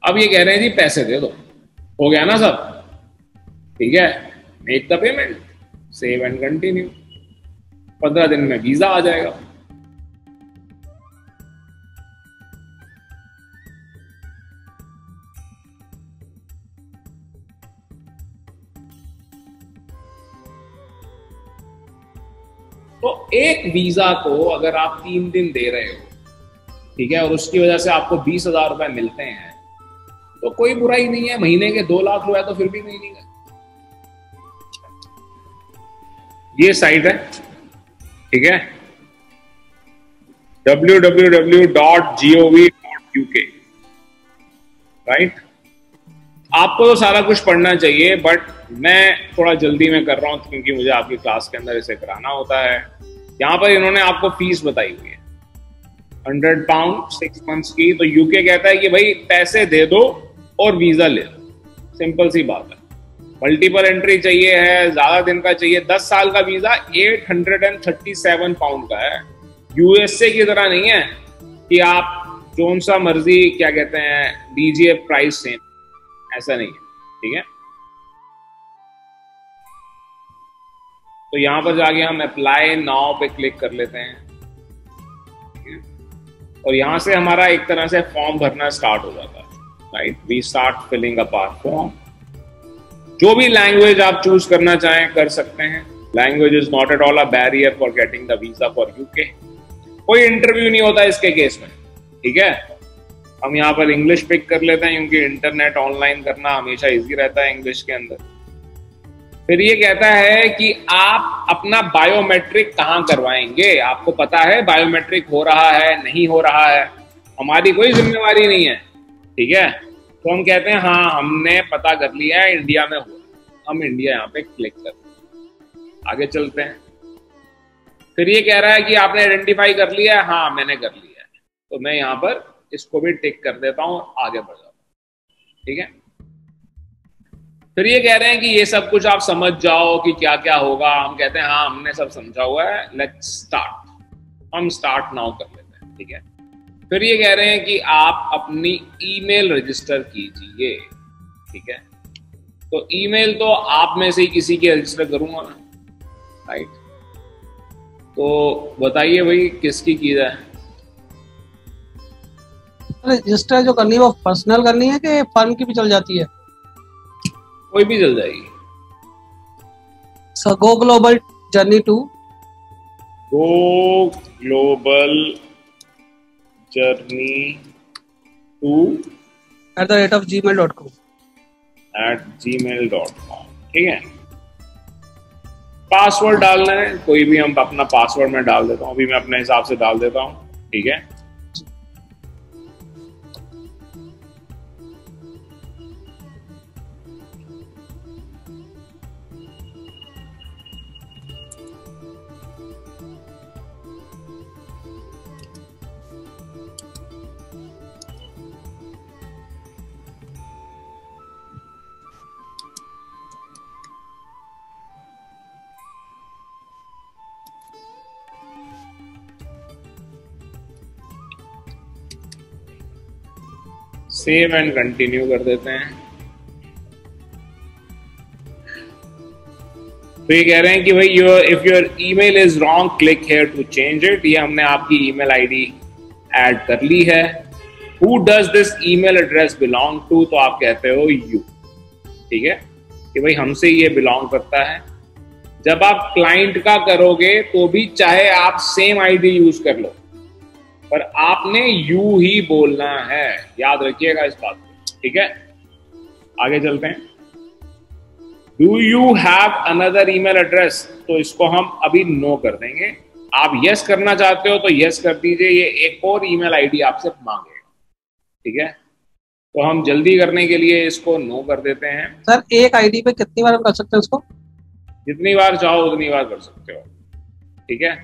अब ये कह रहे हैं जी पैसे दे दो, हो गया ना सब, ठीक है, make the payment, save and continue, 15 दिन में वीजा आ जाएगा। तो एक वीजा को अगर आप 3 दिन दे रहे हो, ठीक है, और उसकी वजह से आपको 20,000 रुपए मिलते हैं, तो कोई बुराई नहीं है। महीने के 2 लाख रुपए तो फिर भी नहीं गए। ये साइट है, ठीक है, www.gov.uk, राइट। आपको तो सारा कुछ पढ़ना चाहिए, बट मैं थोड़ा जल्दी में कर रहा हूं क्योंकि मुझे आपकी क्लास के अंदर इसे कराना होता है। यहां पर इन्होंने आपको फीस बताई हुई है £100 6 मंथ्स की। तो यूके कहता है कि भाई पैसे दे दो और वीजा ले लो, सिंपल सी बात है। मल्टीपल एंट्री चाहिए है, ज्यादा दिन का चाहिए, 10 साल का वीजा £837 का है। यूएसए की तरह नहीं है कि आप जोन सा मर्जी क्या कहते हैं दीजिए प्राइस सेम, ऐसा नहीं है, ठीक है। तो यहां पर जाके हम अप्लाई नाउ पे क्लिक कर लेते हैं, और यहां से हमारा एक तरह से फॉर्म भरना स्टार्ट हो जाता है, right. We start filling up our form. जो भी लैंग्वेज आप चूज करना चाहें कर सकते हैं। Language is not at all a barrier for getting the visa for UK. कोई इंटरव्यू नहीं होता इसके केस में, ठीक है। हम यहाँ पर इंग्लिश पिक कर लेते हैं क्योंकि इंटरनेट ऑनलाइन करना हमेशा इजी रहता है इंग्लिश के अंदर। फिर ये कहता है कि आप अपना बायोमेट्रिक कहाँ करवाएंगे। आपको पता है बायोमेट्रिक हो रहा है नहीं हो रहा है, हमारी कोई जिम्मेवारी नहीं है, ठीक है। तो हम कहते हैं हाँ हमने पता कर लिया है, इंडिया में हो, हम इंडिया यहाँ पे क्लिक करते हैं, आगे चलते हैं। फिर ये कह रहा है कि आपने आइडेंटिफाई कर लिया है, हाँ मैंने कर लिया है, तो मैं यहाँ पर इसको भी टिक कर देता हूँ, आगे बढ़ जाता हूँ, ठीक है। फिर ये कह रहे हैं कि ये सब कुछ आप समझ जाओ कि क्या क्या होगा। हम कहते हैं हाँ हमने सब समझा हुआ है, लेट्स स्टार्ट। हम स्टार्ट नाउ कर लेते हैं, ठीक है। फिर ये कह रहे हैं कि आप अपनी ईमेल रजिस्टर कीजिए, ठीक है। तो ईमेल तो आप में से ही किसी की रजिस्टर करूंगा मैं, राइट। तो बताइए भाई किसकी की जाए। रजिस्टर जो करनी है वो पर्सनल करनी है कि फर्म की भी चल जाती है? कोई भी चल जाएगी। So go global journey to @gmail.com ठीक है। पासवर्ड डालना है कोई भी, हम अपना पासवर्ड में डाल देता हूँ, अभी मैं अपने हिसाब से डाल देता हूँ, ठीक है। सेव एंड कंटिन्यू कर देते हैं। तो ये कह रहे हैं कि भाई if your email is wrong click here to change it. ये हमने आपकी ईमेल आईडी ऐड कर ली है। Who does this email address belong to, तो आप कहते हो यू, ठीक है, कि भाई हमसे ये बिलोंग करता है। जब आप क्लाइंट का करोगे तो भी चाहे आप सेम आईडी यूज कर लो, पर आपने यू ही बोलना है, याद रखिएगा इस बात को, ठीक है। आगे चलते हैं। Do you have another email address, तो इसको हम अभी नो कर देंगे। आप यस करना चाहते हो तो यस कर दीजिए, ये एक और ईमेल आईडी आपसे मांगेगा, ठीक है। तो हम जल्दी करने के लिए इसको नो कर देते हैं। सर एक आईडी पे कितनी बार हम कर सकते हैं उसको? जितनी बार चाहो उतनी बार कर सकते हो, ठीक है।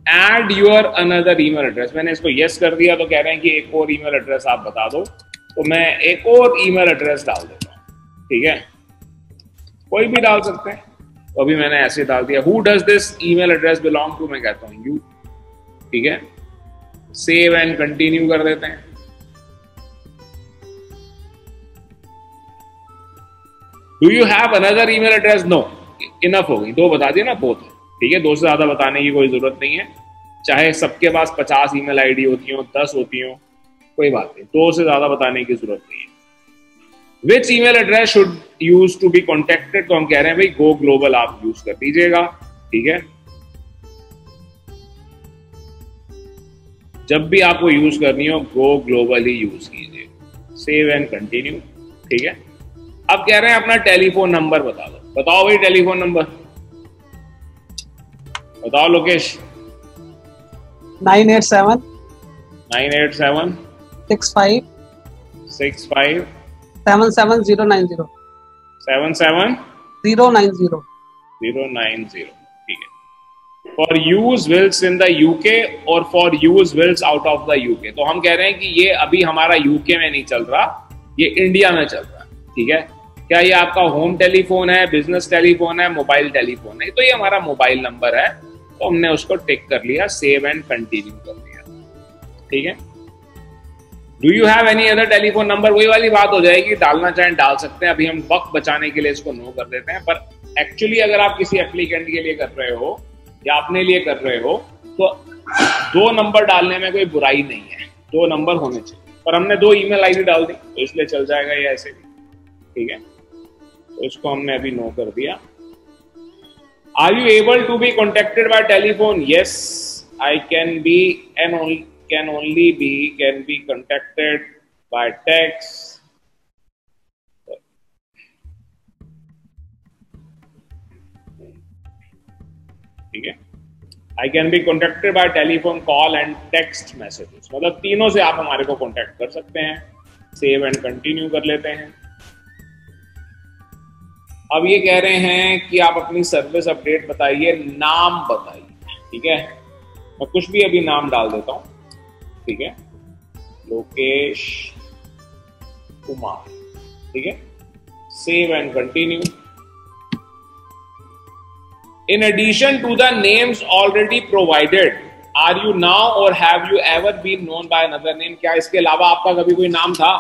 Add your another email address, मैंने इसको यस कर दिया तो कह रहे हैं कि एक और ईमेल एड्रेस आप बता दो, तो मैं एक और ईमेल एड्रेस डाल देता हूँ, ठीक है। कोई भी डाल सकते हैं, तो अभी मैंने ऐसे डाल दिया। Who does this email address belong to, मैं कहता हूँ यू, ठीक है। सेव एंड कंटिन्यू कर देते हैं। Do you have another email address? No, enough हो गई, 2 बता दिए ना, बोथ। ठीक है, 2 से ज्यादा बताने की कोई जरूरत नहीं है, चाहे सबके पास 50 ईमेल आईडी होती हो, 10 होती हो, कोई बात नहीं, 2 से ज्यादा बताने की जरूरत नहीं है। Which email address should use to be contacted? तो हम कह रहे हैं भाई गो ग्लोबल आप यूज कर दीजिएगा। ठीक है, जब भी आपको यूज करनी हो गो ग्लोबल ही यूज कीजिए। Save and continue. ठीक है, अब कह रहे हैं अपना टेलीफोन नंबर बता दो। बताओ भाई टेलीफोन नंबर बताओ लोकेश। 987 987 65 65 77090 77090। 090। ठीक है, for use wills in the UK और for use wills out of the UK. तो हम कह रहे हैं कि ये अभी हमारा यूके में नहीं चल रहा, ये इंडिया में चल रहा है। ठीक है, क्या ये आपका होम टेलीफोन है, बिजनेस टेलीफोन है, मोबाइल टेलीफोन है? तो ये हमारा मोबाइल नंबर है, तो हमने उसको टिक कर लिया, सेव एंड कंटिन्यू कर दिया। ठीक है, do you have any other telephone number? वही वाली बात हो जाएगी, डालना चाहें डाल सकते हैं, अभी हम वक्त बचाने के लिए इसको नो कर देते हैं। पर एक्चुअली अगर आप किसी एप्लीकेंट के लिए कर रहे हो या अपने लिए कर रहे हो तो 2 नंबर डालने में कोई बुराई नहीं है, 2 नंबर होने चाहिए, पर हमने 2 ईमेल आईडी डाल दी तो इसलिए चल जाएगा ये ऐसे भी। ठीक है, तो इसको हमने अभी नो कर दिया। Are you able to be contacted by telephone? Yes, I can be and can be contacted by text. ठीक है, I can be contacted by telephone, call and text messages। मतलब तीनों से आप हमारे को कॉन्टेक्ट कर सकते हैं। सेव एंड कंटिन्यू कर लेते हैं। अब ये कह रहे हैं कि आप अपनी सर्विस अपडेट बताइए, नाम बताइए। ठीक है, मैं कुछ भी अभी नाम डाल देता हूं। ठीक है, लोकेश कुमार। ठीक है, save and continue. In addition to the names already provided, are you now or have you ever been known by another name? क्या इसके अलावा आपका कभी कोई नाम था?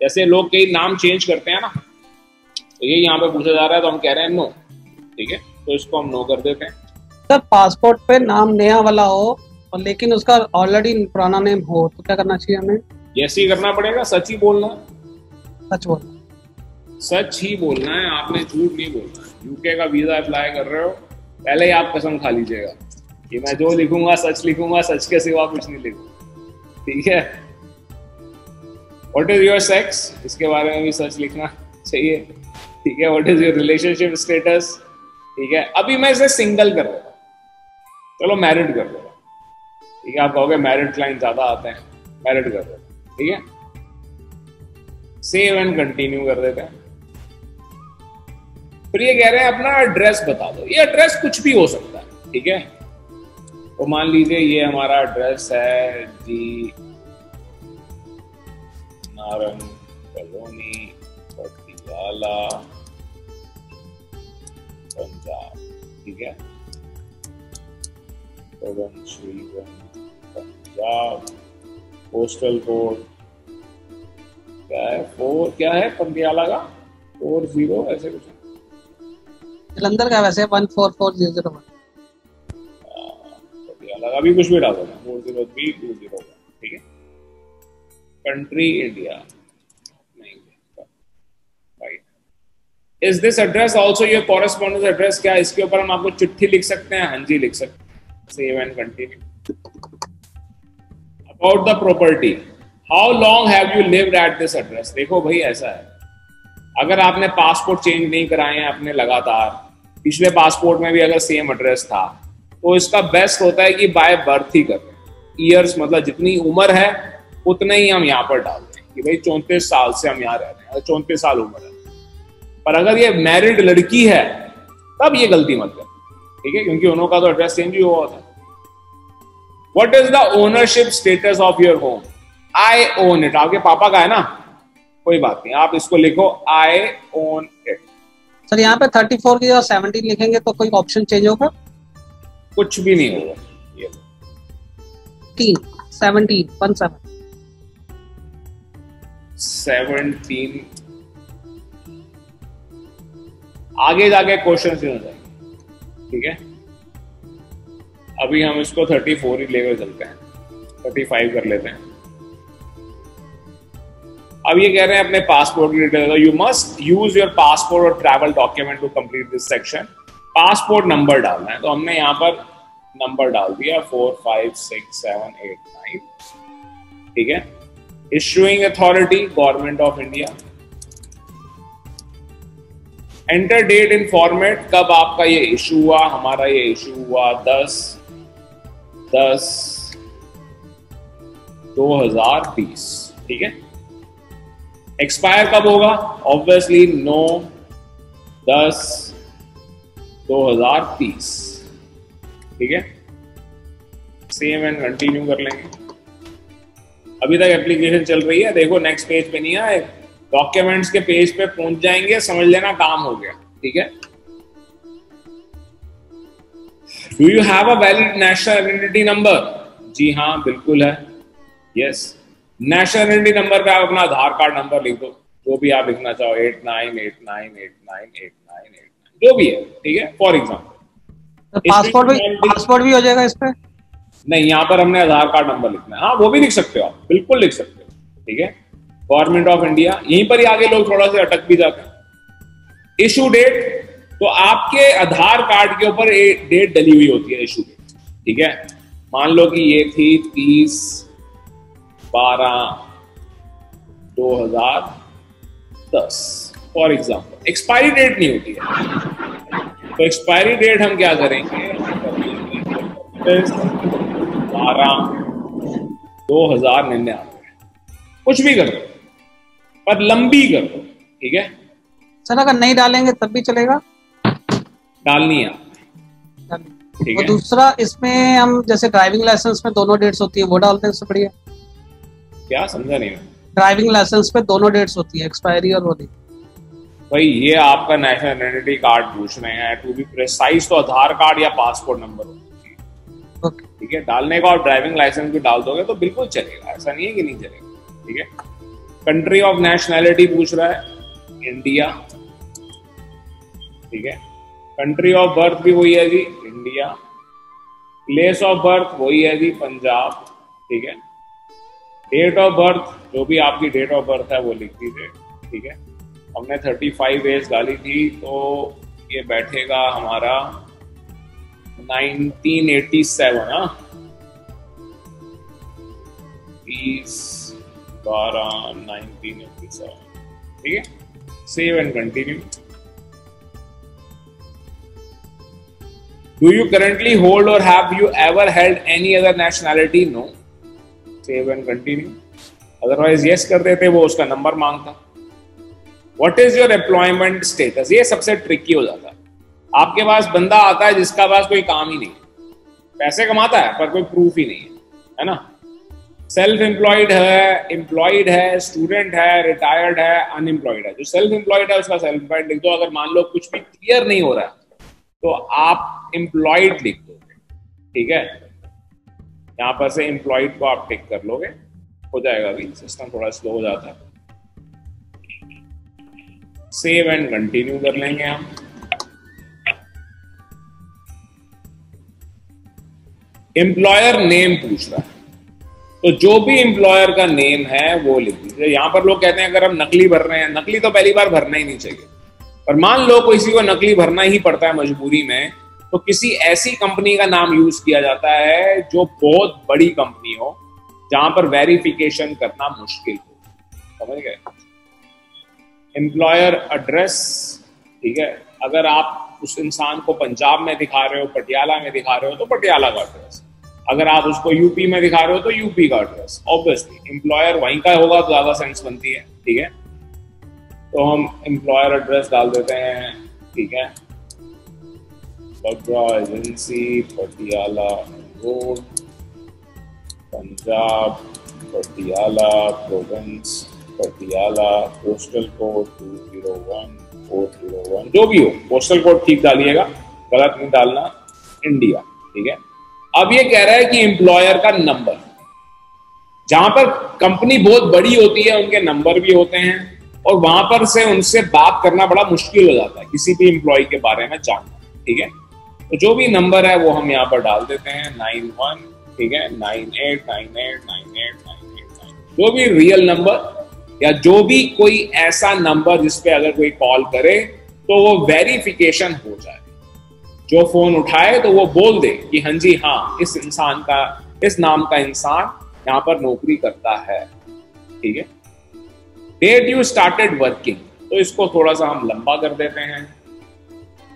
जैसे लोग कई नाम चेंज करते हैं ना, तो ये यहाँ पे पूछा जा रहा है, तो हम कह रहे हैं नो। ठीक है, तो इसको हम नो कर देते हैं। सर पासपोर्ट पे नाम नया वाला हो और लेकिन उसका ऑलरेडी पुराना नेम हो तो क्या करना चाहिए हमें? जैसे ही करना पड़ेगा, सच ही बोलना, सच बोलना, सच ही बोलना है, आपने झूठ नहीं बोलना है। यूके का वीजा अप्लाई कर रहे हो, पहले ही आप कसम खा लीजिएगा कि मैं जो लिखूंगा सच लिखूंगा, सच के सिवा कुछ नहीं लिखूंगा। ठीक है, व्हाट इज योर सेक्स? इसके बारे में भी सच लिखना चाहिए। ठीक है, what is your relationship status? ठीक है, अभी मैं इसे सिंगल कर रहा हूं, चलो मैरिड कर रहा हूं। ठीक है, आप कहोगे मैरिड क्लाइंट ज्यादा आते हैं, मैरिड कर रहे हैं। ठीक है, सेव एंड कंटिन्यू कर देते हैं। फिर ये कह रहे हैं अपना एड्रेस बता दो। ये एड्रेस कुछ भी हो सकता है। ठीक है, तो मान लीजिए ये हमारा एड्रेस है जी, नारंग कॉलोनी, पटियाला, पंजाब। ठीक है, पंजाब। पोस्टल कोड क्या है? 4 क्या है पटियाला का? 40 ऐसे कुछ। जलंधर का वैसे 144001। पटियाला का भी कुछ भी डालो ना, 40320। ठीक है, कंट्री इंडिया नहीं। Right, is this address also your correspondence address? क्या इसके ऊपर हम आपको चिट्ठी लिख सकते हैं? हाँ जी, लिख सकते हैं। Save and continue. About the property, how long have you lived at this address? देखो भाई ऐसा है, अगर आपने पासपोर्ट चेंज नहीं कराए हैं अपने लगातार, पिछले पासपोर्ट में भी अगर सेम एड्रेस था, तो इसका बेस्ट होता है कि बाय बर्थ ही करें। ईयर्स मतलब जितनी उम्र है उतने ही हम यहाँ पर डाल दें कि भाई 34 साल से हम यहाँ रह रहे हैं, 34 साल उम्र है। पर अगर ये मैरिड लड़की है तब ये गलती मत कर। ठीक है, क्योंकि उन्हों का तो एड्रेस चेंज ही हुआ होता। What is the ownership status of your home? I own it. आपके पापा का है ना, कोई बात नहीं, आप इसको लिखो आई ओन इट। सर यहाँ पे 34 की जगह 17 लिखेंगे तो कोई ऑप्शन चेंज होगा? कुछ भी नहीं होगा। ये 17 17 आगे जाके क्वेश्चन ही हो जाएंगे। ठीक है, अभी हम इसको 34 ही लेकर चलते हैं, 35 कर लेते हैं। अब ये कह रहे हैं अपने पासपोर्ट की detail, you must use your passport or travel document to complete this section. Passport number डालना है, तो हमने यहाँ पर नंबर डाल दिया 4 5 6 7 8 9। ठीक है, issuing authority government of India. Enter date in format, कब आपका ये इशू हुआ, हमारा ये इशू हुआ 10/10/2020। ठीक है, एक्सपायर कब होगा, ऑब्वियसली 9/10/2030। ठीक है, सेव एंड कंटिन्यू कर लेंगे। अभी तक एप्लीकेशन चल रही है, देखो नेक्स्ट पेज पे नहीं आए, डॉक्यूमेंट्स के पेज पे पहुंच जाएंगे, समझ लेना काम हो गया। ठीक है, do you have a valid national identity number? जी हाँ, बिल्कुल है। यस, नेशनल आइडेंटिटी नंबर पे आप अपना आधार कार्ड नंबर लिख दो, जो भी आप लिखना चाहो, 8989898989 जो भी है। ठीक है, फॉर एग्जाम्पल पासपोर्ट भी हो जाएगा इस पे? नहीं, यहाँ पर हमने आधार कार्ड नंबर लिखना है। हाँ, वो भी लिख सकते हो आप, बिल्कुल लिख सकते हो। ठीक है, गवर्नमेंट ऑफ इंडिया, यहीं पर ही आगे लोग थोड़ा सा अटक भी जाते हैं। इशू डेट, तो आपके आधार कार्ड के ऊपर डेट डली हुई होती है, इशू डेट। ठीक है, मान लो कि ये थी 30/12/2010 फॉर एग्जाम्पल। एक्सपायरी डेट नहीं होती है, तो एक्सपायरी डेट हम क्या करेंगे, 12/2099। कुछ भी कर दो, पर लंबी कर दो। ठीक है सर, अगर नहीं डालेंगे तब भी चलेगा? डालनी है। ठीक और है, दूसरा, इसमें हम जैसे ड्राइविंग लाइसेंस में दोनों डेट्स होती है, वो डालते हैं, इससे बढ़िया। क्या समझा नहीं मैं? ड्राइविंग लाइसेंस पे दोनों डेट्स होती है, एक्सपायरी और वो नहीं। भाई ये आपका नेशनल आइडेंटिटी कार्ड पूछ रहे हैं, टू बी प्रिसाइज तो आधार कार्ड या पासपोर्ट नंबर होना चाहिए। ठीक है, डालने का और ड्राइविंग लाइसेंस भी डाल दोगे तो बिल्कुल चलेगा, ऐसा नहीं है कि नहीं चलेगा। ठीक है, कंट्री ऑफ नेशनैलिटी पूछ रहा है, इंडिया। ठीक है, कंट्री ऑफ बर्थ भी वही है जी, इंडिया। प्लेस ऑफ बर्थ वही है जी, पंजाब। ठीक है, डेट ऑफ बर्थ, जो भी आपकी डेट ऑफ बर्थ है वो लिख दीजिए। ठीक है, हमने 35 एज डाली थी, तो ये बैठेगा हमारा 1987। हाँ, 20/12/1987। ठीक है, save and continue. Do you currently hold or have you ever held any other nationality? No, save and continue. Otherwise yes कर देते, वो उसका नंबर मांगता। What is your employment status? ये सबसे ट्रिकी हो जाता है। आपके पास बंदा आता है जिसका पास कोई काम ही नहीं, पैसे कमाता है पर कोई प्रूफ ही नहीं है ना। सेल्फ एम्प्लॉयड है, एम्प्लॉयड है, स्टूडेंट है, रिटायर्ड है, अनएम्प्लॉयड है। जो सेल्फ एम्प्लॉयड है उसका सेल्फ एम्प्लॉयड लिख दो। अगर मान लो कुछ भी क्लियर नहीं हो रहा है तो आप एम्प्लॉयड लिख दोगे। ठीक है, यहां पर से एम्प्लॉयड को आप टिक कर लोगे, हो जाएगा। अभी सिस्टम थोड़ा स्लो हो जाता है। सेव एंड कंटिन्यू कर लेंगे हम। एम्प्लॉयर नेम पूछ रहा है, तो जो भी एम्प्लॉयर का नेम है वो लिख दीजिए। यहां पर लोग कहते हैं अगर हम नकली भर रहे हैं, नकली तो पहली बार भरना ही नहीं चाहिए, पर मान लो किसी को नकली भरना ही पड़ता है मजबूरी में, तो किसी ऐसी कंपनी का नाम यूज किया जाता है जो बहुत बड़ी कंपनी हो, जहां पर वेरिफिकेशन करना मुश्किल हो। समझ गए? Employer address. ठीक है, अगर आप उस इंसान को पंजाब में दिखा रहे हो, पटियाला में दिखा रहे हो, तो पटियाला का एड्रेस। अगर आप उसको यूपी में दिखा रहे हो तो यूपी का एड्रेस। ऑब्वियसली एम्प्लॉयर वहीं का होगा तो ज्यादा सेंस बनती है। ठीक है, तो हम एम्प्लॉयर एड्रेस डाल देते हैं। ठीक है, Bagra agency, Patiala road, Punjab, Patiala province, Patiala, postal code 201401, जो भी हो पोस्टल कोड ठीक डालिएगा, गलत नहीं डालना। इंडिया। ठीक है, अब ये कह रहा है कि एम्प्लॉयर का नंबर, जहां पर कंपनी बहुत बड़ी होती है उनके नंबर भी होते हैं, और वहां पर से उनसे बात करना बड़ा मुश्किल हो जाता है किसी भी एम्प्लॉय के बारे में जानना। ठीक है, तो जो भी नंबर है वो हम यहाँ पर डाल देते हैं 91, ठीक है, 98989898, जो भी रियल नंबर या जो भी कोई ऐसा नंबर जिसपे अगर कोई कॉल करे तो वो वेरिफिकेशन हो जाए। जो फोन उठाए तो वो बोल दे कि हाँ जी, हाँ, इस इंसान का, इस नाम का इंसान यहाँ पर नौकरी करता है। ठीक है, डेट यू स्टार्टेड वर्किंग, तो इसको थोड़ा सा हम लंबा कर देते हैं।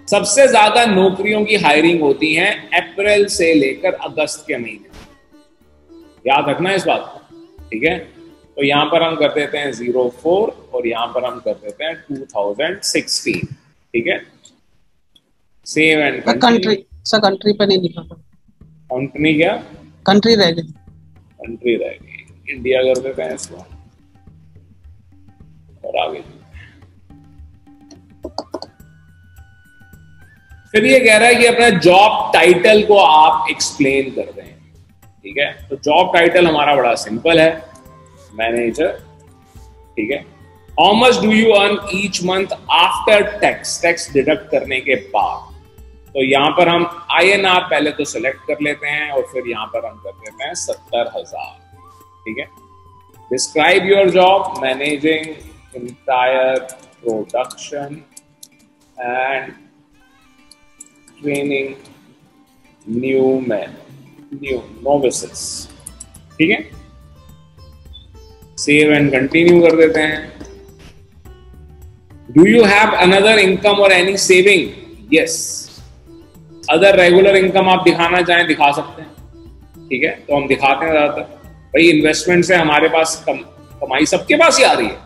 सबसे ज्यादा नौकरियों की हायरिंग होती है अप्रैल से लेकर अगस्त के महीने, याद रखना इस बात को। ठीक है, तो यहां पर हम कर देते हैं 04 और यहां पर हम कर देते हैं 2016। ठीक है, save and country sir, country पे नहीं लिखा था। कंट्री क्या? कंट्री रह गई, कंट्री रह गई, इंडिया कर देते हैं इसको और आगे। फिर ये कह रहा है कि अपना जॉब टाइटल को आप एक्सप्लेन कर दें। ठीक है, तो जॉब टाइटल हमारा बड़ा सिंपल है, मैनेजर। ठीक है, how much do you earn each month after tax, tax deduct करने के बाद। तो यहां पर हम INR पहले तो सिलेक्ट कर लेते हैं और फिर यहां पर हम कर देते हैं 70,000। ठीक है, describe your job, managing entire production and training new novices। ठीक है, सेव एंड कंटिन्यू कर देते हैं। Do you have another income or any saving? Yes, other regular income आप दिखाना चाहें दिखा सकते हैं। ठीक है, तो हम दिखाते हैं ज्यादातर। भाई इन्वेस्टमेंट से हमारे पास कमाई सबके पास ही आ रही है।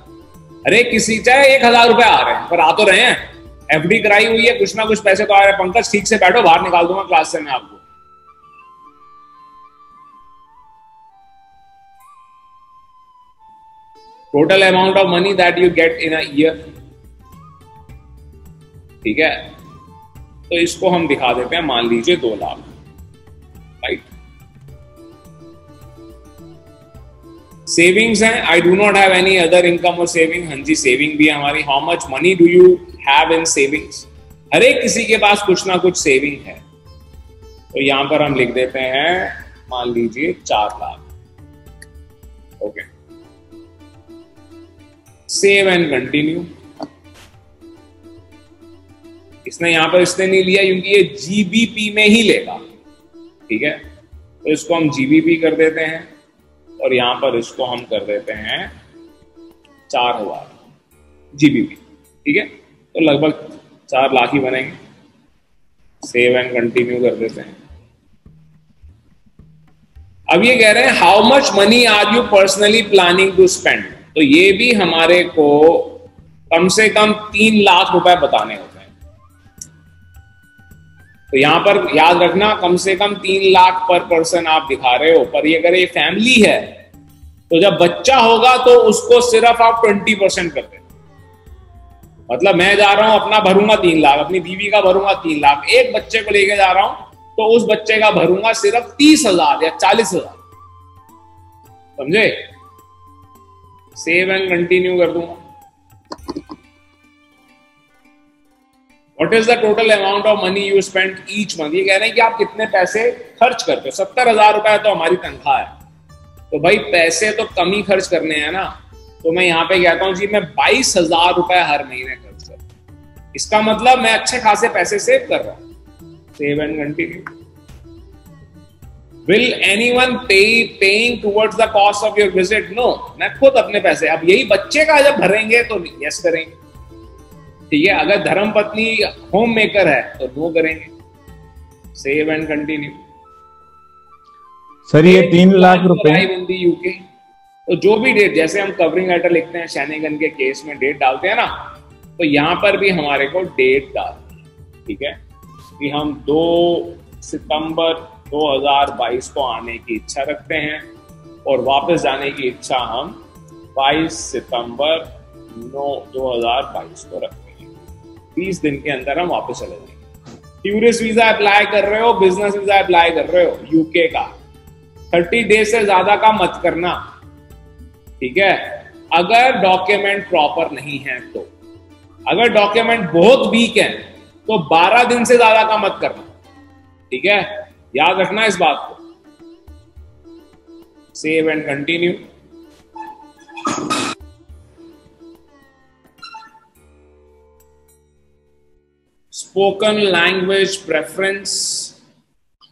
अरे किसी चाहे 1,000 रुपए आ रहे हैं पर आ तो रहे हैं, FD कराई हुई है, कुछ ना कुछ पैसे तो आ रहे हैं। पंकज ठीक से बैठो, बाहर निकाल दूंगा क्लास से मैं आपको। Total amount of money that you get in a year. ठीक है, तो इसको हम दिखा देते हैं, मान लीजिए 2 लाख। राइट, सेविंग्स हैं, I do not have any other income or saving. हाँ जी, सेविंग भी है हमारी। How much money do you have in savings? हर एक किसी के पास कुछ ना कुछ सेविंग है, तो यहां पर हम लिख देते हैं, मान लीजिए 4 lakh. Okay, save and continue. इसने यहां पर इसने नहीं लिया क्योंकि ये GBP में ही लेगा। ठीक है, तो इसको हम GBP कर देते हैं और यहां पर इसको हम कर देते हैं 4,000 GBP। ठीक है, तो लगभग 4 लाख ही बनेंगे। सेव एंड कंटिन्यू कर देते हैं। अब ये कह रहे हैं how much money are you personally planning to spend. तो ये भी हमारे को कम से कम 3 लाख रुपए बताने होते हैं। तो यहां पर याद रखना, कम से कम 3 लाख पर पर्सन आप दिखा रहे हो। पर ये अगर ये फैमिली है तो जब बच्चा होगा तो उसको सिर्फ आप 20% कर दें। मतलब मैं जा रहा हूं अपना भरूंगा 3 लाख, अपनी बीवी का भरूंगा 3 लाख, एक बच्चे को लेके जा रहा हूं तो उस बच्चे का भरूंगा सिर्फ 30,000 या 40,000। समझे? सेव एंड कंटिन्यू कर दूंगा। What is the total amount of money you spend each month? ये कह रहे हैं कि आप कितने पैसे खर्च करते हो। 70,000 रुपए तो हमारी तनख्वाह है, तो भाई पैसे तो कम ही खर्च करने हैं ना। तो मैं यहाँ पे कहता हूँ जी मैं 22,000 रुपए हर महीने खर्च करता हूँ। इसका मतलब मैं अच्छे खासे पैसे सेव कर रहा हूँ। Save and continue. Will anyone paying towards the cost of your visit? No, मैं खुद अपने पैसे। अब यही बच्चे का जब भरेंगे तो यस करेंगे। ठीक है, अगर धर्म पत्नी होम मेकर है तो नो करेंगे। Save and continue. सर ये 3 लाख रुपए इन दी यूके, तो जो भी डेट, जैसे हम कवरिंग लेटर लिखते हैं शैनिगन के केस में डेट डालते हैं ना, तो यहां पर भी हमारे को डेट डालनी है। ठीक है, कि हम 2 सितंबर 2022 को आने की इच्छा रखते हैं और वापस जाने की इच्छा हम 22 सितंबर 2022 को रखते हैं। 20 दिन के अंदर हम वापस चले जाएंगे। टूरिस्ट वीजा अप्लाई कर रहे हो, बिजनेस वीजा अप्लाई कर रहे हो यूके का, 30 डेज से ज्यादा का मत करना। ठीक है, अगर डॉक्यूमेंट प्रॉपर नहीं है तो। अगर डॉक्यूमेंट बहुत वीक है तो 12 दिन से ज्यादा का मत करना, ठीक है, याद रखना इस बात को। Save and continue. Spoken language preference,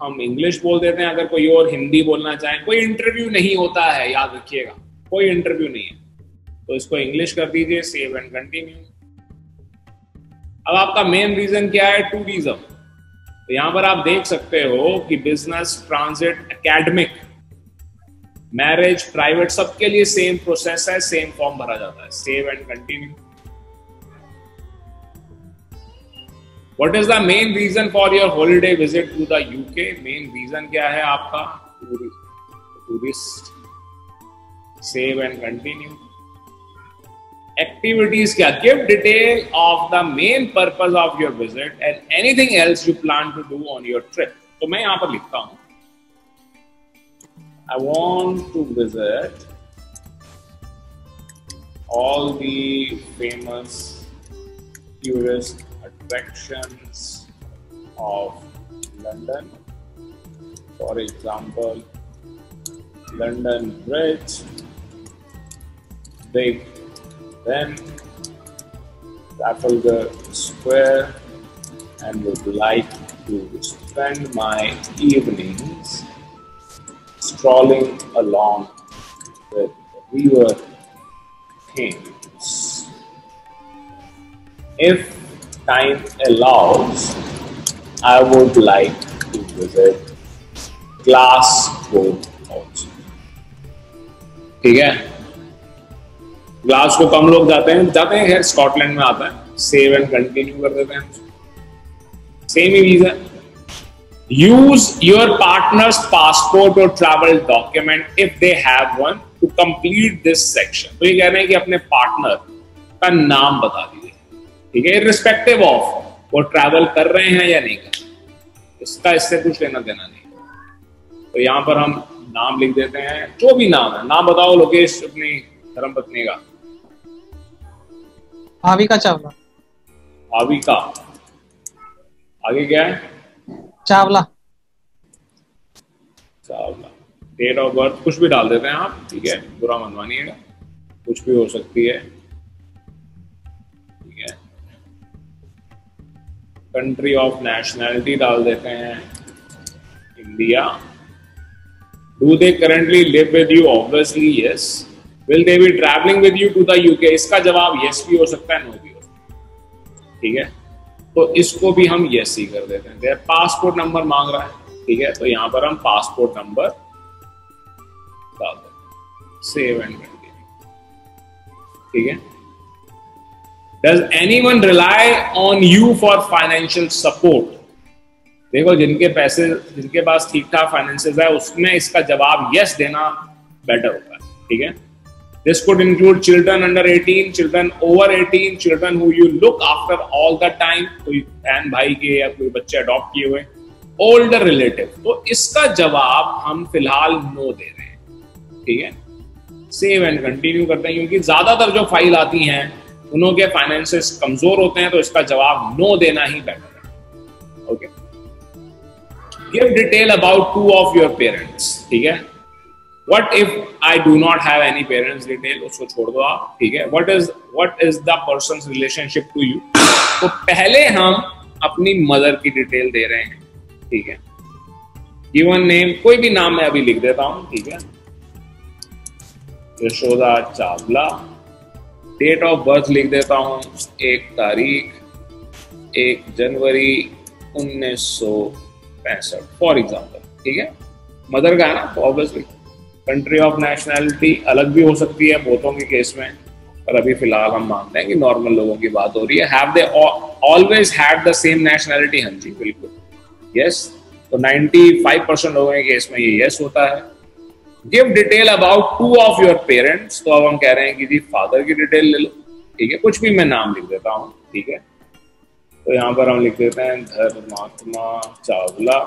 हम इंग्लिश बोल देते हैं, अगर कोई और हिंदी बोलना चाहे। कोई इंटरव्यू नहीं होता है, याद रखिएगा, कोई इंटरव्यू नहीं है, तो इसको इंग्लिश कर दीजिए। Save and continue. अब आपका मेन रीजन क्या है? टूरिज्म। तो यहां पर आप देख सकते हो कि business, transit, academic, marriage, private, सबके लिए सेम प्रोसेस है, सेम फॉर्म भरा जाता है। Save and continue. What is the main reason for your holiday visit to the UK? Main reason क्या है आपका? Tourist. Save and continue. Activities क्या? Give detail of the main purpose of your visit and anything else you plan to do on your trip. तो मैं यहाँ पर लिखता हूँ, I want to visit all the famous tourist attractions of London. For example, London Bridge, Big Ben, Trafalgar Square, and would like to spend my evenings strolling along the River Thames. If time allows, I would like to visit Glasgow also. ठीक है, Glasgow कम लोग जाते हैं, खैर Scotland में आता है। Save and continue कर देते हैं। सेम ही visa. Use your partner's passport or travel document if they have one to complete this section. तो ये कह रहे हैं कि अपने पार्टनर का नाम बता दीजिए, ठीक है, इररिस्पेक्टिव ऑफ वो ट्रैवल कर रहे हैं या नहीं कर रहे, इसका इससे कुछ लेना देना नहीं। तो यहां पर हम नाम लिख देते हैं, जो भी नाम है। नाम बताओ लोकेश अपनी धर्मपत्नी का। भाविका चावला। भाविका, आगे क्या है? Chawla. Chawla. Date of birth कुछ भी डाल देते हैं आप, ठीक है, बुरा मत मानिएगा, कुछ भी हो सकती है, ठीक है। कंट्री ऑफ नेशनैलिटी डाल देते हैं India. Do they currently live with you? Obviously yes. Will they be travelling with you to the UK? इसका जवाब यस भी हो सकता है, नो भी हो सकता है, ठीक है। तो इसको भी हम यस ही कर देते हैं। पासपोर्ट नंबर मांग रहा है, ठीक है, तो यहां पर हम पासपोर्ट नंबर डाल देते हैं। सेव एंड कंटिन्यू, ठीक है। Does anyone rely on you for financial support? देखो, जिनके पास ठीक ठाक फाइनेंसेस है, उसमें इसका जवाब यस देना बेटर होगा, ठीक है। This could include children under 18, children over 18, children who you look after all the time, कोई बहन भाई के या कोई बच्चे अडॉप्ट किए हुए, older relative। तो इसका जवाब हम फिलहाल नो दे रहे हैं, ठीक है। सेव एंड कंटिन्यू करते हैं, क्योंकि ज्यादातर जो फाइल आती हैं उनके फाइनेंसेस कमजोर होते हैं, तो इसका जवाब नो देना ही बेटर है, okay. Give detail about 2 of your parents, ठीक है। What if I do not have any parents detail? उसको छोड़ दो आप, ठीक है। What is the person's relationship to you? तो पहले हम अपनी मदर की डिटेल दे रहे हैं, ठीक है। गिवन नेम, कोई भी नाम मैं अभी लिख देता हूं, ठीक है। Yashoda Chawla. Date of birth लिख देता हूं 1 तारीख 1 जनवरी 1965 फॉर एग्जाम्पल, ठीक है। मदर का है ना, तो ऑब्वियसली। कंट्री ऑफ नेशनैलिटी अलग भी हो सकती है बहुतों के केस में, पर अभी फिलहाल हम मानते हैं कि नॉर्मल लोगों की बात हो रही है। Have they always had the same nationality? हाँ जी, बिल्कुल यस। तो 95% लोगों के केस में ये यस होता है। Give detail about 2 of your parents. तो अब हम कह रहे हैं कि जी फादर की डिटेल ले लो, ठीक है। कुछ भी मैं नाम लिख देता हूँ, ठीक है। तो यहाँ पर हम लिख देते हैं धर्मात्मा चावला।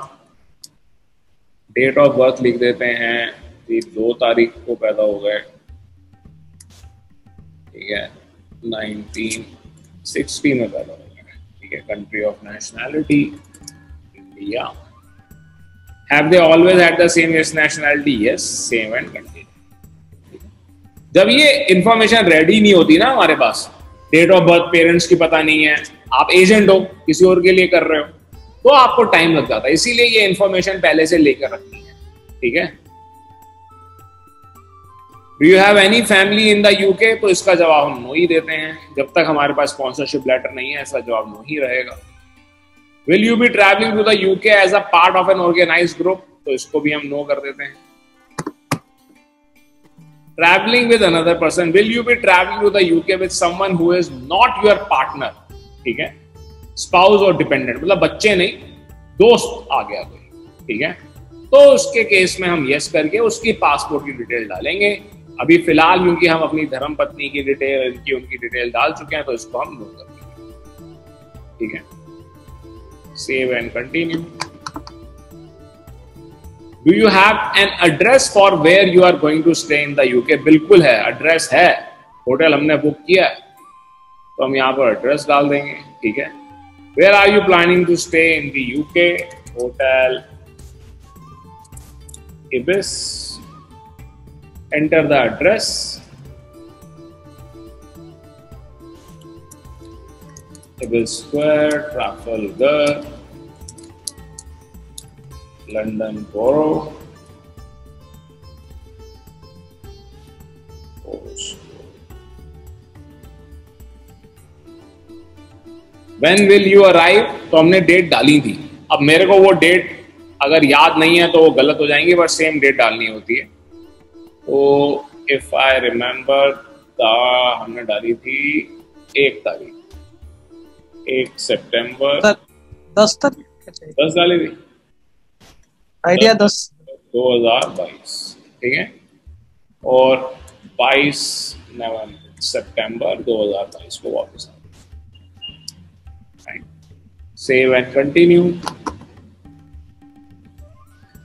डेट ऑफ बर्थ लिख देते हैं 2 तारीख को पैदा हो गए, ठीक है, 1960 में पैदा हुए हैं, ठीक है। Country of nationality India. Have they always had the same nationality? Yes, same and continue. जब ये इंफॉर्मेशन रेडी नहीं होती ना हमारे पास, डेट ऑफ बर्थ पेरेंट्स की पता नहीं है, आप एजेंट हो किसी और के लिए कर रहे हो, तो आपको टाइम लग जाता है। इसीलिए ये इंफॉर्मेशन पहले से लेकर रखनी है, ठीक है। Do you have any family in the UK? तो इसका जवाब हम नो ही देते हैं, जब तक हमारे पास स्पॉन्सरशिप लेटर नहीं है, इसका जवाब नो ही रहेगा। Will you be travelling to the UK as a part of an organised group? तो इसको भी हम नो कर देते हैं। Travelling with another person, will you be travelling to the UK with someone who is not your partner, ठीक है, spouse और डिपेंडेंट, मतलब बच्चे नहीं, दोस्त आ गया कोई, ठीक है। तो उसके केस में हम यस करके उसकी पासपोर्ट की डिटेल डालेंगे। अभी फिलहाल क्योंकि हम अपनी धर्म पत्नी की डिटेल, इनकी उनकी डिटेल डाल चुके हैं, तो इसको हम नो कर देंगे, ठीक है। Save and continue. Do you have an address for where you are going to stay in the UK? बिल्कुल है, एड्रेस है, होटल हमने बुक किया है, तो हम यहाँ पर एड्रेस डाल देंगे, ठीक है। Where are you planning to stay in the UK? Hotel Ibis. Enter the address. Ibis Square, Trafalgar, London Borough. When will you arrive? तो हमने डेट डाली थी। अब मेरे को वो डेट अगर याद नहीं है तो वो गलत हो जाएंगी, बट सेम डेट डालनी होती है। तो इफ आई रिमेम्बर हमने डाली थी 1 तारीख, 1 सितंबर 10 तारीख 10 डाली थी, आइडिया 10 2022, ठीक है। और 22 सितंबर 2022 को वापस आ। Save and continue.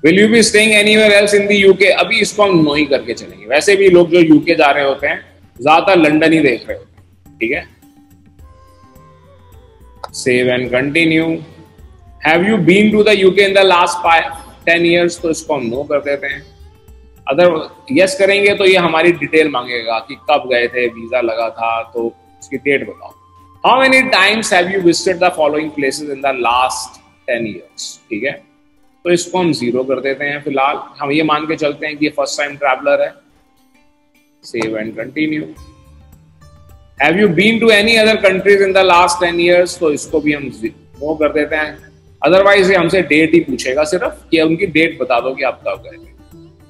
Will you be staying anywhere else in the UK? अभी इसको हम नो ही करके चलेंगे। वैसे भी लोग जो यूके जा रहे होते हैं ज्यादातर लंदन ही देख रहे होते हैं, ठीक है। Save and continue. Have you been to the UK in the last 10 years? तो इसको हम नो कर देते हैं। अगर यस करेंगे तो ये हमारी डिटेल मांगेगा कि कब गए थे, वीजा लगा था, तो उसकी डेट बताओ। How many times have you visited the following places in the last 10 years? ठीक है, तो इसको हम 0 कर देते हैं। फिलहाल हम ये मान के चलते हैं कि ये फर्स्ट टाइम ट्रैवलर है। Save and continue. Have you been to any other countries in the last 10 years? तो इसको भी हम नो कर देते हैं। अदरवाइज ये हमसे डेट ही पूछेगा सिर्फ कि उनकी डेट बता दो कि आप कब गए थे।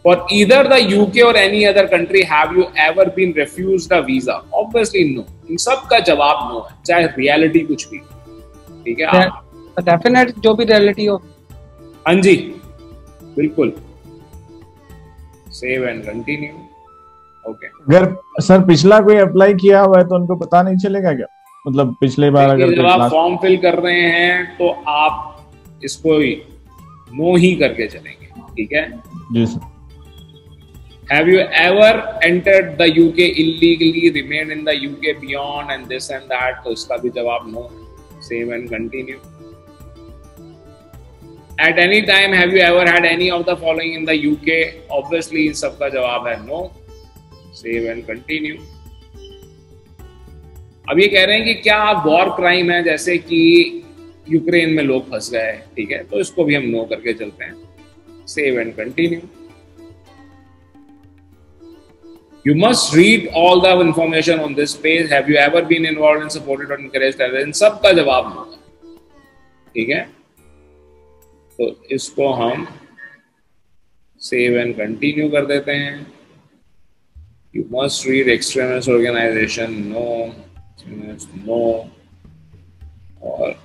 For either the UK or any other country have you ever been refused a visa? Obviously no. इन सब का जवाब नो है, चाहे रियलिटी कुछ भी, ठीक है। डेफिनेट जो भी रियलिटी हो। हाँ जी, बिल्कुल। Save and continue. ओके। अगर सर पिछला कोई अप्लाई किया हुआ है तो उनको पता नहीं चलेगा क्या? मतलब पिछले बार अगर जब आप फॉर्म फिल कर रहे हैं तो आप इसको नो ही करके चलेंगे, ठीक है जी sir. Have you ever entered the UK illegally, remained in the UK beyond and this and that? तो इसका भी जवाब no. Save and continue. At any time have you ever had any of the following in the UK? Obviously इन सबका जवाब है no. Save and continue. अब ये कह रहे हैं कि क्या वॉर क्राइम है, जैसे कि यूक्रेन में लोग फंस गए, ठीक है, तो इसको भी हम नो करके चलते हैं। Save and continue. You must read all the information on this page. Have you ever been involved in supported or encouraged terrorism? इन सब का जवाब नो, ठीक है। तो इसको हम सेव एंड कंटिन्यू कर देते हैं। You must read extremist organization, no, no, और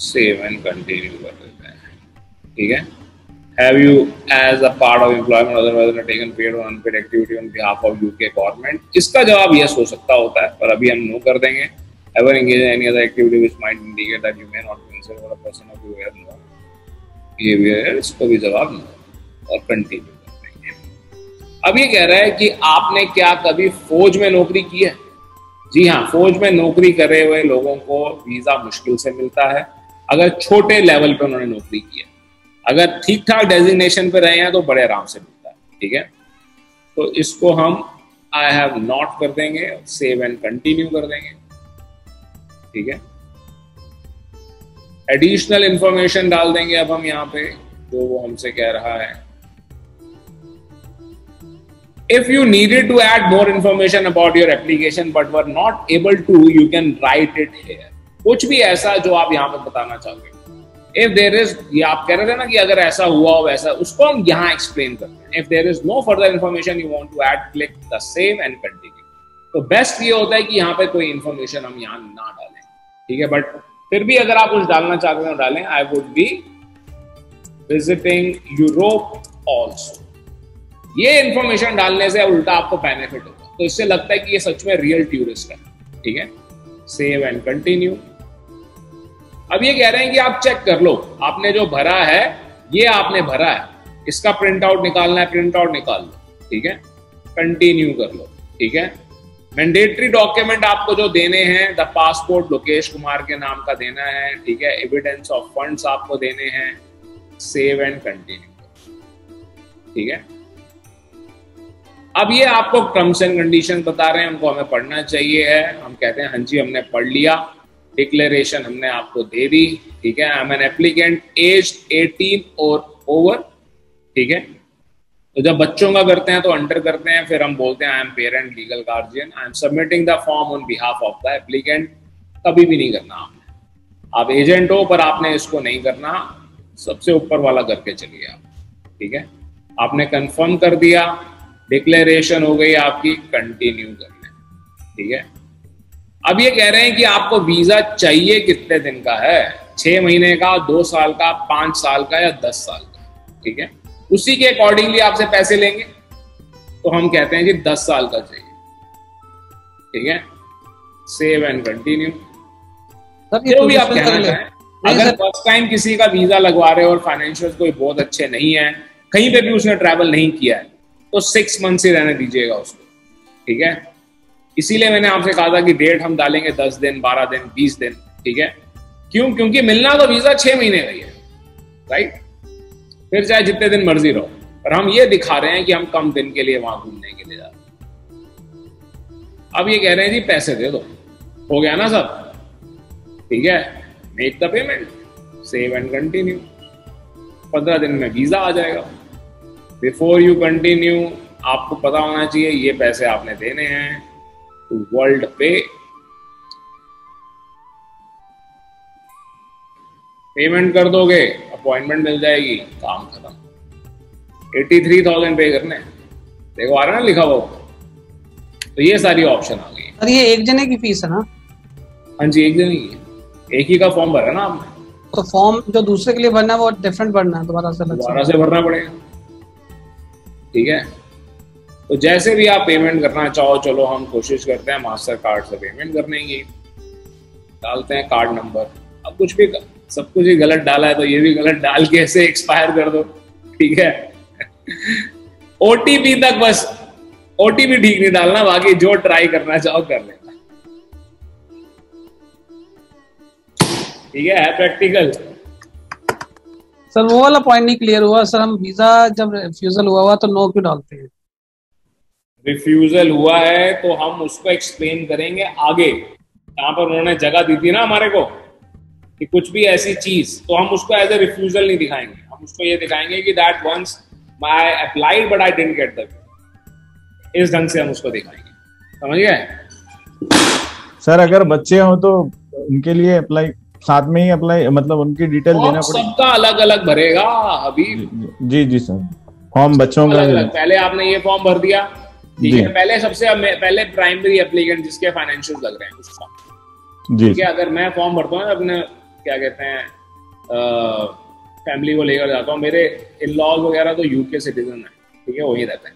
सेव एंड कंटिन्यू कर देते हैं, ठीक है। Have you, as a part of employment, otherwise taken paid or unpaid activity on behalf of UK government? इसका जवाब yes हो सकता होता है, पर अभी हम no कर देंगे। Ever engage in any other activity which might indicate that you may not be considered a person of your no behavior? इसको भी जवाब no और कंटिन्यू कर देंगे। अब ये कह रहा है कि आपने क्या कभी फौज में नौकरी की है? जी हाँ, फौज में नौकरी करे हुए लोगों को वीजा मुश्किल से मिलता है, अगर छोटे लेवल पे उन्होंने नौकरी की है। अगर ठीक ठाक डेजिग्नेशन पे रहे हैं तो बड़े आराम से मिलता है। ठीक है, तो इसको हम आई हैव नॉट कर देंगे, सेव एंड कंटिन्यू कर देंगे। ठीक है, एडिशनल इंफॉर्मेशन डाल देंगे अब हम यहाँ पे, जो वो हमसे कह रहा है। If you needed to add more information about your application but were not able to, you can write it here. कुछ भी ऐसा जो आप यहाँ पे बताना चाहोगे। If there is, ये आप कह रहे थे ना कि अगर ऐसा हुआ हो वैसा, उसको हम यहाँ एक्सप्लेन करते हैं। If there is no further information you want to add, click the save and continue. तो बेस्ट ये होता है कि यहाँ पे कोई इंफॉर्मेशन हम यहाँ ना डालें। ठीक है, बट फिर भी अगर आप कुछ डालना चाहते हैं तो डालें। I would be visiting Europe also. ये इंफॉर्मेशन डालने से उल्टा आपको बेनिफिट होगा, तो इससे लगता है कि ये सच में रियल टूरिस्ट है। ठीक है, सेव एंड कंटिन्यू। अब ये कह रहे हैं कि आप चेक कर लो, आपने जो भरा है ये आपने भरा है, इसका प्रिंट आउट निकालना है, प्रिंट आउट निकाल लो। ठीक है, कंटिन्यू कर लो। ठीक है, मैंडेटरी डॉक्यूमेंट आपको जो देने हैं, द पासपोर्ट लोकेश कुमार के नाम का देना है। ठीक है, एविडेंस ऑफ फंड्स आपको देने हैं, सेव एंड कंटिन्यू। ठीक है, अब ये आपको टर्म्स एंड कंडीशन बता रहे हैं, उनको हमें पढ़ना चाहिए है। हम कहते हैं हाँ जी हमने पढ़ लिया, डिक्लेरेशन हमने आपको दे दी। ठीक है, I am an applicant aged 18 और ओवर। ठीक है, तो जब बच्चों का करते हैं तो अंडर करते हैं, फिर हम बोलते हैं I am parent legal guardian, I am submitting the form on behalf of the applicant. कभी भी नहीं करना आपने, आप एजेंट हो पर आपने इसको नहीं करना, सबसे ऊपर वाला करके चलिए आप। ठीक है, आपने कंफर्म कर दिया, डिक्लेरेशन हो गई आपकी, कंटिन्यू कर लें। ठीक है, अब ये कह रहे हैं कि आपको वीजा चाहिए कितने दिन का है, 6 महीने का, 2 साल का, 5 साल का या 10 साल का। ठीक है, उसी के अकॉर्डिंगली आपसे पैसे लेंगे, तो हम कहते हैं कि 10 साल का चाहिए। ठीक है, सेव एंड कंटिन्यू। जो भी आप कहना चाहें, अगर फर्स्ट टाइम किसी का वीजा लगवा रहे हो और फाइनेंशियल कोई बहुत अच्छे नहीं है, कहीं पे भी उसने ट्रैवल नहीं किया है, तो 6 मंथ ही रहने दीजिएगा उसको। ठीक है, इसीलिए मैंने आपसे कहा था कि डेट हम डालेंगे 10 दिन, 12 दिन, 20 दिन। ठीक है, क्यों? क्योंकि मिलना तो वीजा 6 महीने का ही है, राइट? फिर चाहे जितने दिन मर्जी रहो, पर हम ये दिखा रहे हैं कि हम कम दिन के लिए वहां घूमने के लिए जा रहे हैं। अब ये कह रहे हैं जी पैसे दे दो, हो गया ना सब। ठीक है, make the payment, save and continue. 15 दिन में वीजा आ जाएगा। बिफोर यू कंटिन्यू आपको पता होना चाहिए ये पैसे आपने देने हैं टू वर्ल्ड पे। पेमेंट कर दोगे, अपॉइंटमेंट मिल जाएगी, काम खत्म। 83,000 पे करने, देखो आ रहा है ना लिखा हुआ। तो ये सारी ऑप्शन आ गई। और ये एक जने की फीस है ना? हाँ जी, एक जने की, एक ही का फॉर्म भरा ना आपने। तो फॉर्म जो दूसरे के लिए भरना है वो डिफरेंट भरना है, दोबारा से भरना पड़ेगा। ठीक है, तो जैसे भी आप पेमेंट करना चाहो, चलो हम कोशिश करते हैं मास्टर कार्ड से पेमेंट करने की। डालते हैं कार्ड नंबर। अब कुछ भी, सब कुछ ही गलत डाला है तो ये भी गलत डाल के ऐसे एक्सपायर कर दो। ठीक है, ओटीपी तक बस, ओटीपी ठीक नहीं डालना, बाकी जो ट्राई करना चाहो कर लेना। ठीक है प्रैक्टिकल। सर वो वाला पॉइंट नहीं क्लियर हुआ सर, हम वीजा जब रिफ्यूजल हुआ तो नो क्यों डालते हैं? रिफ्यूजल हुआ है तो हम उसको एक्सप्लेन करेंगे आगे, जहां पर उन्होंने जगह दी थी ना हमारे को कि कुछ भी ऐसी चीज, तो हम उसको एज ए रिफ्यूजल नहीं दिखाएंगे, हम उसको ये दिखाएंगे कि that once I applied but I didn't get the visa. इस ढंग से हम उसको दिखाएंगे, समझ गए? सर अगर बच्चे हो तो उनके लिए अप्लाई साथ में ही अप्लाई, मतलब उनकी डिटेल देना पड़ेगा? सबका अलग अलग भरेगा अभी। जी जी सर, फॉर्म बच्चों का अलग अलग। पहले आपने ये फॉर्म भर दिया, ठीक है, पहले सबसे पहले प्राइमरी एप्लीकेंट जिसके फाइनेंशियल लग रहे हैं उसका। ठीक है, अगर मैं फॉर्म भरता हूँ अपने क्या कहते हैं फैमिली को लेकर जाता हूँ, मेरे इन लॉज वगैरह तो यूके सिटीजन है, ठीक है, वही रहते हैं।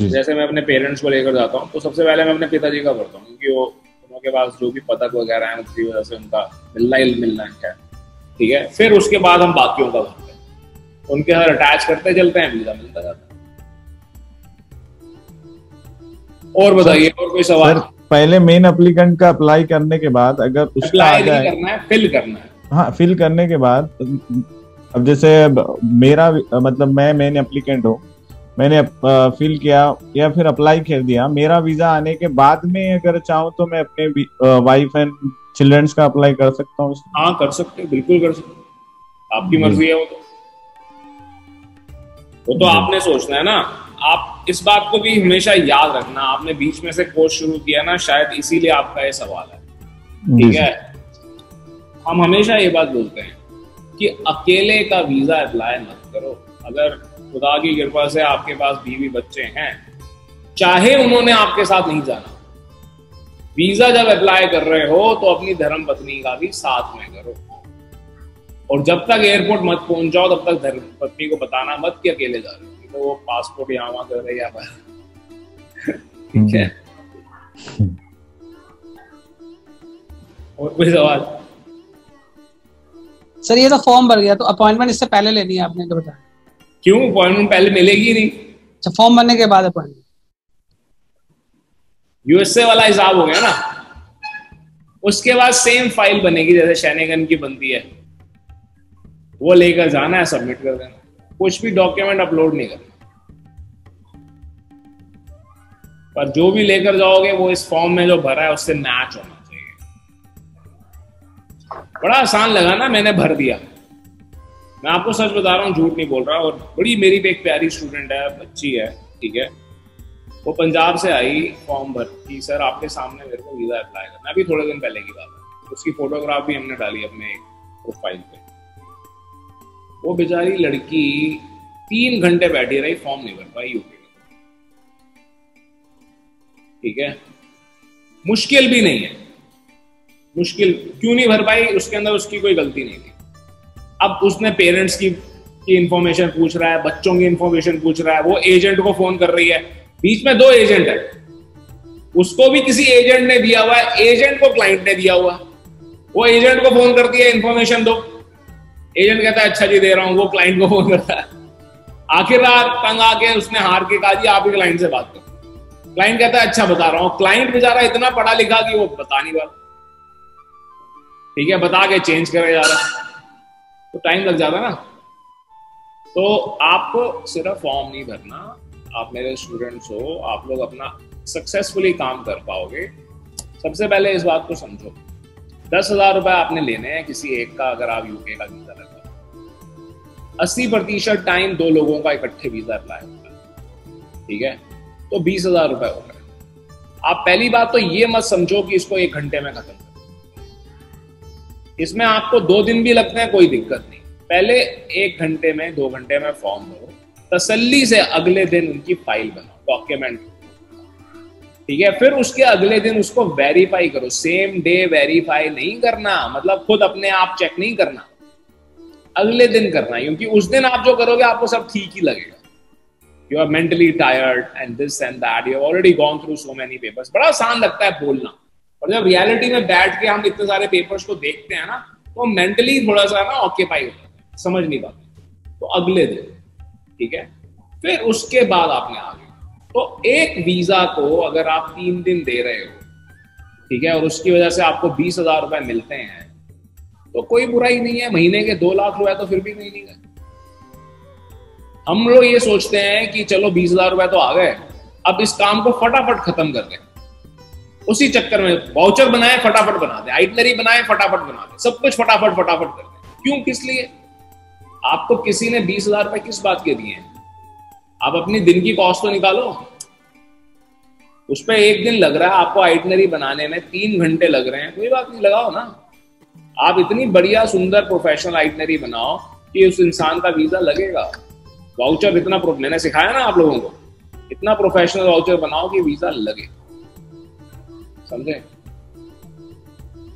जैसे मैं अपने पेरेंट्स को लेकर जाता हूँ तो सबसे पहले मैं अपने पिताजी का भरता हूँ, क्योंकि वो उनके पास जो भी पदक वगैरह है उसकी वजह से उनका मिलना है। ठीक है, फिर उसके बाद हम बाकियों का भरते हैं, उनके साथ अटैच करते चलते हैं, वीजा मिलता जाता है। और बताइए, और कोई सवाल? पहले मेन एप्लीकेंट का अप्लाई करने के बाद अगर उसका आ अप्लाई जाए, नहीं करना है, फिल करना है। हाँ फिल करने के बाद, अब जैसे मेरा मतलब मैं मेन एप्लीकेंट हूँ, मैंने फिल किया या फिर अप्लाई कर दिया, मेरा वीजा आने के बाद में अगर चाहूँ तो मैं अपने वाइफ एंड चिल्ड्रंस का अप्लाई कर सकता हूँ? हाँ कर सकते, बिल्कुल कर सकते, आपकी मर्जी है। वो तो आपने सोचना है ना। आप इस बात को भी हमेशा याद रखना, आपने बीच में से कोर्स शुरू किया ना, शायद इसीलिए आपका ये सवाल है, ठीक है। हम हमेशा ये बात बोलते हैं कि अकेले का वीजा अप्लाई मत करो। अगर खुदा की कृपा से आपके पास बीवी बच्चे हैं, चाहे उन्होंने आपके साथ नहीं जाना, वीजा जब अप्लाई कर रहे हो तो अपनी धर्म पत्नी का भी साथ में करो। और जब तक एयरपोर्ट मत पहुंच जाओ तब तक धर्म पत्नी को बताना मत कि अकेले जा रहे हो, तो वो पासपोर्ट यहाँ वहां कर रहे हैं। ठीक है, और कोई सवाल? सर ये तो फॉर्म भर गया, तो अपॉइंटमेंट इससे पहले लेनी है आपने, तो बताया। क्यों अपॉइंटमेंट पहले मिलेगी नहीं? अच्छा, फॉर्म भरने के बाद अपॉइंटमेंट। यूएसए वाला हिसाब हो गया ना। उसके बाद सेम फाइल बनेगी जैसे शेनेगन की बनती है, वो लेकर जाना है, सबमिट कर देना, कुछ भी डॉक्यूमेंट अपलोड नहीं करना। पर जो भी लेकर जाओगे वो इस फॉर्म में जो भरा है उससे मैच होना चाहिए। बड़ा आसान लगा ना, मैंने भर दिया। मैं आपको सच बता रहा हूँ, झूठ नहीं बोल रहा। और बड़ी मेरी भी एक प्यारी स्टूडेंट है, बच्ची है, ठीक है, वो पंजाब से आई, फॉर्म भर की, सर आपके सामने मेरे को वीजा अप्लाई करना है। अभी थोड़े दिन पहले की बात है, उसकी फोटोग्राफ भी हमने डाली अपने प्रोफाइल पे। वो बेचारी लड़की 3 घंटे बैठी रही, फॉर्म नहीं भर पाई यूपी में, ठीक है। मुश्किल भी नहीं है, मुश्किल क्यों नहीं भर पाई, उसके अंदर उसकी कोई गलती नहीं थी। अब उसने पेरेंट्स की इंफॉर्मेशन पूछ रहा है, बच्चों की इंफॉर्मेशन पूछ रहा है, वो एजेंट को फोन कर रही है, बीच में 2 एजेंट है, उसको भी किसी एजेंट ने दिया हुआ है, एजेंट को क्लाइंट ने दिया हुआ है। वो एजेंट को फोन करती है, इंफॉर्मेशन दो, एजेंट कहता है अच्छा जी दे रहा हूं, वो क्लाइंट को फोन करता है। आखिरकार तंग आके उसने हार के कहा जी आप ही क्लाइंट से बात करो। क्लाइंट कहता है अच्छा बता रहा हूं। क्लाइंट बेचारा इतना पढ़ा लिखा कि वो बता नहीं पा, ठीक है, बता के चेंज करे जा रहा है, तो टाइम लग जाता ना। तो आपको सिर्फ फॉर्म नहीं भरना, आप मेरे स्टूडेंट्स हो, आप लोग अपना सक्सेसफुली काम कर पाओगे। सबसे पहले इस बात को समझो, 10,000 रुपए आपने लेने हैं किसी एक का, अगर आप यूके का वीजा लगा, 80% टाइम 2 लोगों का इकट्ठे वीजा अप्लाई होता है, ठीक है, तो 20,000 रुपए हो गए। आप पहली बात तो ये मत समझो कि इसको 1 घंटे में खत्म कर, इसमें आपको 2 दिन भी लगते हैं, कोई दिक्कत नहीं। पहले 1 घंटे में 2 घंटे में फॉर्म भरो, तसल्ली से अगले दिन उनकी फाइल बनाओ, डॉक्यूमेंट, ठीक है। फिर उसके अगले दिन उसको वेरीफाई करो। सेम डे वेरीफाई नहीं करना, मतलब खुद अपने आप चेक नहीं करना, अगले दिन करना, क्योंकि उस दिन आप जो करोगे आपको सब ठीक ही लगेगा। You are mentally tired and this and that, you have already gone through so many papers. बड़ा आसान लगता है बोलना, और जब रियलिटी में बैठ के हम इतने सारे पेपर्स को देखते हैं ना, तो मेंटली थोड़ा सा ना ऑक्यूपाई होता है, समझ नहीं पाते। तो अगले दिन, ठीक है, फिर उसके बाद आपने आगे, तो एक वीजा को अगर आप 3 दिन दे रहे हो, ठीक है, और उसकी वजह से आपको 20,000 रुपए मिलते हैं, तो कोई बुराई नहीं है। महीने के 2 लाख रुपए तो फिर भी नहीं गए। हम लोग ये सोचते हैं कि चलो 20,000 रुपए तो आ गए, अब इस काम को फटाफट खत्म कर दें, उसी चक्कर में वाउचर बनाए फटाफट बना दे, आइटनरी बनाए फटाफट बना दे, सब कुछ फटाफट फटाफट कर दे। क्यों, किस लिए? आपको किसी ने 20,000 रुपए किस बात के दिए हैं? आप अपनी दिन की कॉस्ट तो निकालो, उस पर 1 दिन लग रहा है आपको आइटनरी बनाने में, 3 घंटे लग रहे हैं, कोई बात नहीं, लगाओ ना। आप इतनी बढ़िया सुंदर प्रोफेशनल आइटनरी बनाओ कि उस इंसान का वीजा लगेगा। वाउचर इतना मैंने सिखाया ना आप लोगों को, इतना प्रोफेशनल वाउचर बनाओ कि वीजा लगे, समझे?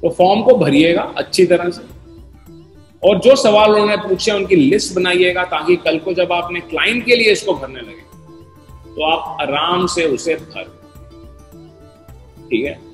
तो फॉर्म को भरिएगा अच्छी तरह से, और जो सवाल उन्होंने पूछे उनकी लिस्ट बनाइएगा, ताकि कल को जब आपने क्लाइंट के लिए इसको भरने लगे तो आप आराम से उसे भर, ठीक है।